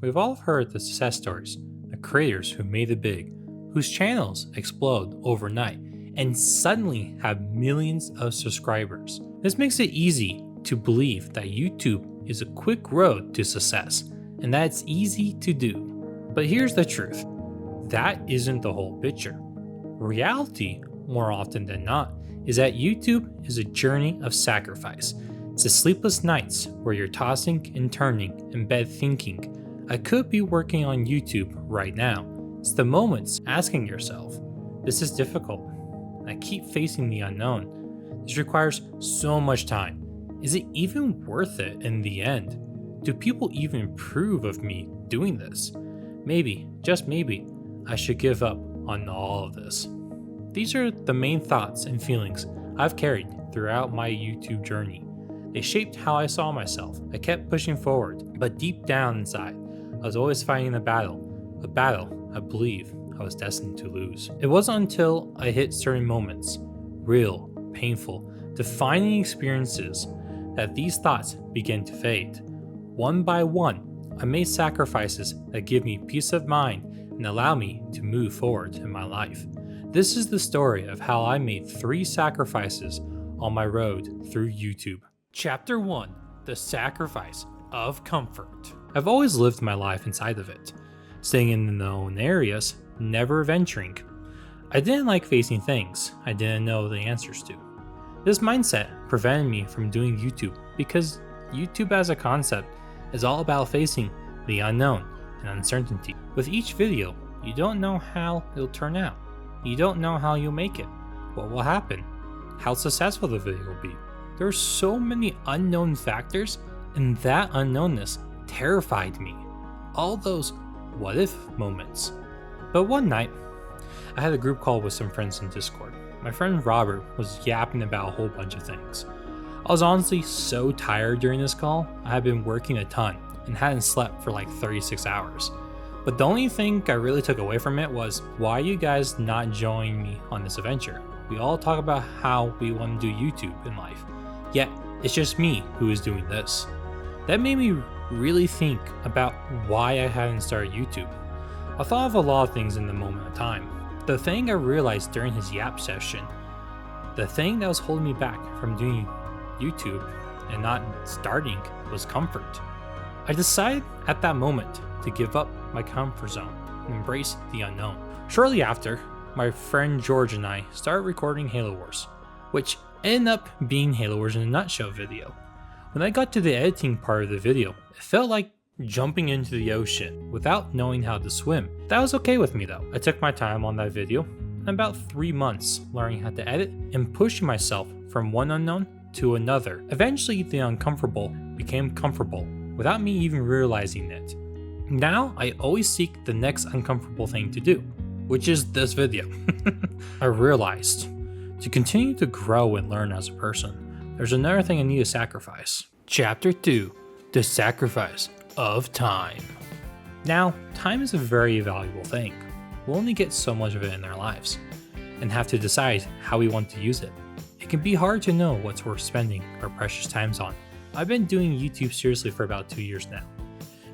We've all heard the success stories, the creators who made it big, whose channels explode overnight and suddenly have millions of subscribers. This makes it easy to believe that YouTube is a quick road to success and that it's easy to do. But here's the truth. That isn't the whole picture. Reality, more often than not, is that YouTube is a journey of sacrifice. It's the sleepless nights where you're tossing and turning in bed thinking, I could be working on YouTube right now. It's the moments asking yourself, this is difficult. I keep facing the unknown. This requires so much time. Is it even worth it in the end? Do people even approve of me doing this? Maybe, just maybe, I should give up on all of this. These are the main thoughts and feelings I've carried throughout my YouTube journey. They shaped how I saw myself. I kept pushing forward, but deep down inside, I was always fighting a battle I believe I was destined to lose. It wasn't until I hit certain moments, real, painful, defining experiences, that these thoughts began to fade. One by one, I made sacrifices that give me peace of mind and allow me to move forward in my life. This is the story of how I made 3 sacrifices on my road through YouTube. Chapter 1: The Sacrifice of Comfort. I've always lived my life inside of it, staying in the known areas, never venturing. I didn't like facing things I didn't know the answers to. This mindset prevented me from doing YouTube because YouTube as a concept is all about facing the unknown and uncertainty. With each video, you don't know how it'll turn out. You don't know how you'll make it, what will happen, how successful the video will be. There are so many unknown factors, and that unknownness terrified me. All those what if moments. But one night, I had a group call with some friends in Discord. My friend Robert was yapping about a whole bunch of things. I was honestly so tired during this call. I had been working a ton and hadn't slept for like 36 hours. But the only thing I really took away from it was, why are you guys not joining me on this adventure? We all talk about how we want to do YouTube in life, yet it's just me who is doing this. That made me really think about why I hadn't started YouTube. I thought of a lot of things in the moment of time. The thing I realized during his yap session, the thing that was holding me back from doing YouTube and not starting, was comfort. I decided at that moment to give up my comfort zone and embrace the unknown. Shortly after, my friend George and I started recording Halo Wars, which ended up being Halo Wars in a nutshell video. When I got to the editing part of the video, it felt like jumping into the ocean without knowing how to swim. That was okay with me though. I took my time on that video, and about 3 months learning how to edit and pushing myself from one unknown to another. Eventually, the uncomfortable became comfortable without me even realizing it. Now, I always seek the next uncomfortable thing to do, which is this video. I realized to continue to grow and learn as a person, there's another thing I need to sacrifice. Chapter 2: The Sacrifice of Time. Now, time is a very valuable thing. We'll only get so much of it in our lives and have to decide how we want to use it. It can be hard to know what's worth spending our precious times on. I've been doing YouTube seriously for about 2 years now,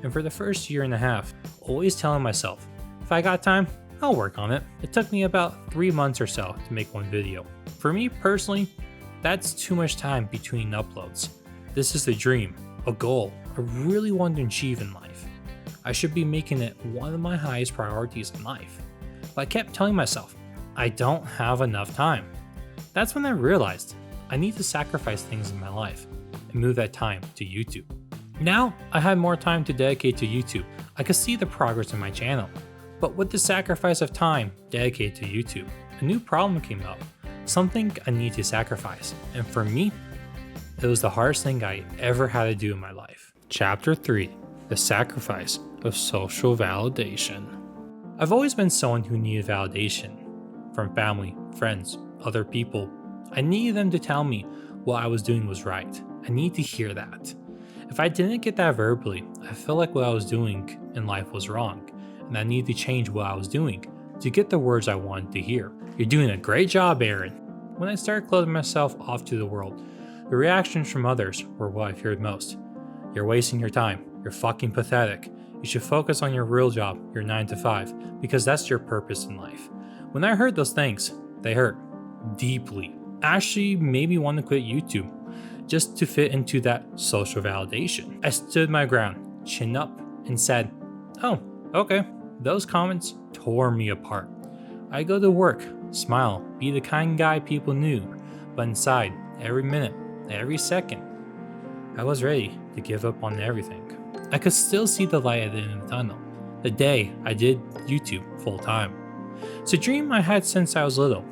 and for the first year and a half, always telling myself, if I got time, I'll work on it. It took me about 3 months or so to make one video. For me personally, that's too much time between uploads. This is a dream, a goal I really want to achieve in life. I should be making it one of my highest priorities in life. But I kept telling myself, I don't have enough time. That's when I realized I need to sacrifice things in my life and move that time to YouTube. Now I had more time to dedicate to YouTube. I could see the progress in my channel. But with the sacrifice of time dedicated to YouTube, a new problem came up. Something I need to sacrifice. And for me, it was the hardest thing I ever had to do in my life. Chapter 3: The Sacrifice of Social Validation. I've always been someone who needed validation from family, friends, other people. I needed them to tell me what I was doing was right. I need to hear that. If I didn't get that verbally, I felt like what I was doing in life was wrong, and I needed to change what I was doing to get the words I wanted to hear. You're doing a great job, Aaron. When I started closing myself off to the world, the reactions from others were what I feared most. You're wasting your time. You're fucking pathetic. You should focus on your real job, your 9 to 5, because that's your purpose in life. When I heard those things, they hurt deeply. Actually made me want to quit YouTube just to fit into that social validation. I stood my ground, chin up, and said, oh, okay. Those comments tore me apart. I go to work, smile, be the kind guy people knew, but inside, every minute, every second, I was ready to give up on everything. I could still see the light at the end of the tunnel, the day I did YouTube full time. It's a dream I had since I was little,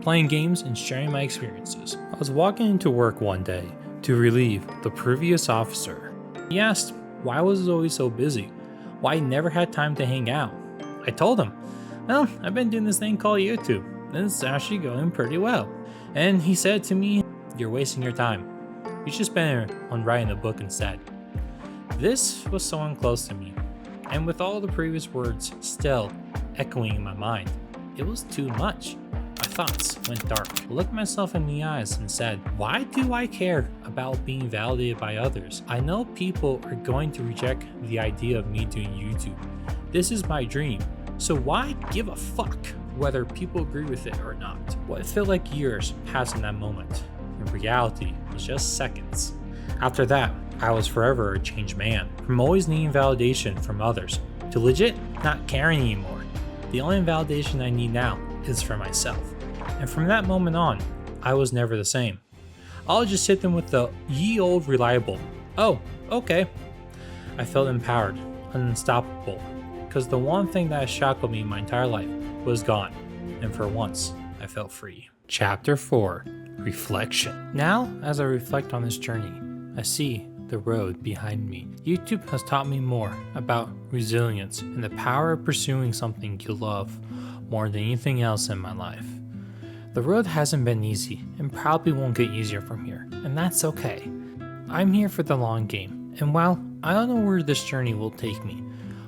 playing games and sharing my experiences. I was walking into work one day to relieve the previous officer. He asked why I was always so busy, why I never had time to hang out. I told him, well, I've been doing this thing called YouTube, and it's actually going pretty well. And he said to me, you're wasting your time. You should spend it on writing a book instead. This was someone close to me, and with all the previous words still echoing in my mind, it was too much. My thoughts went dark. I looked myself in the eyes and said, why do I care about being validated by others? I know people are going to reject the idea of me doing YouTube. This is my dream, so why give a fuck whether people agree with it or not? What felt like years passed in that moment. In reality, it was just seconds. After that, I was forever a changed man. From always needing validation from others to legit not caring anymore. The only validation I need now is for myself. And from that moment on, I was never the same. I'll just hit them with the ye old reliable, oh, okay. I felt empowered, unstoppable, because the one thing that had shackled me my entire life was gone, and for once, I felt free. Chapter 4, Reflection. Now, as I reflect on this journey, I see the road behind me. YouTube has taught me more about resilience and the power of pursuing something you love more than anything else in my life. The road hasn't been easy and probably won't get easier from here, and that's okay. I'm here for the long game, and while I don't know where this journey will take me,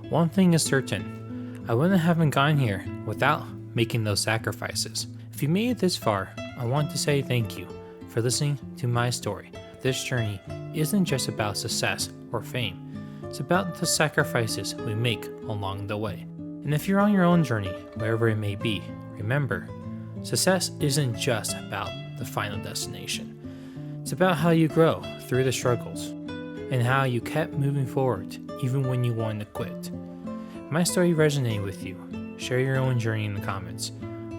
one thing is certain, I wouldn't have gotten here without making those sacrifices. If you made it this far, I want to say thank you for listening to my story. This journey isn't just about success or fame, it's about the sacrifices we make along the way. And if you're on your own journey, wherever it may be, remember, success isn't just about the final destination. It's about how you grow through the struggles and how you kept moving forward even when you wanted to quit. If my story resonated with you, share your own journey in the comments.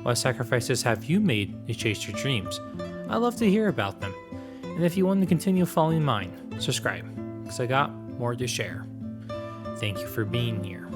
What sacrifices have you made to chase your dreams? I'd love to hear about them. And if you want to continue following mine, subscribe, because I got more to share. Thank you for being here.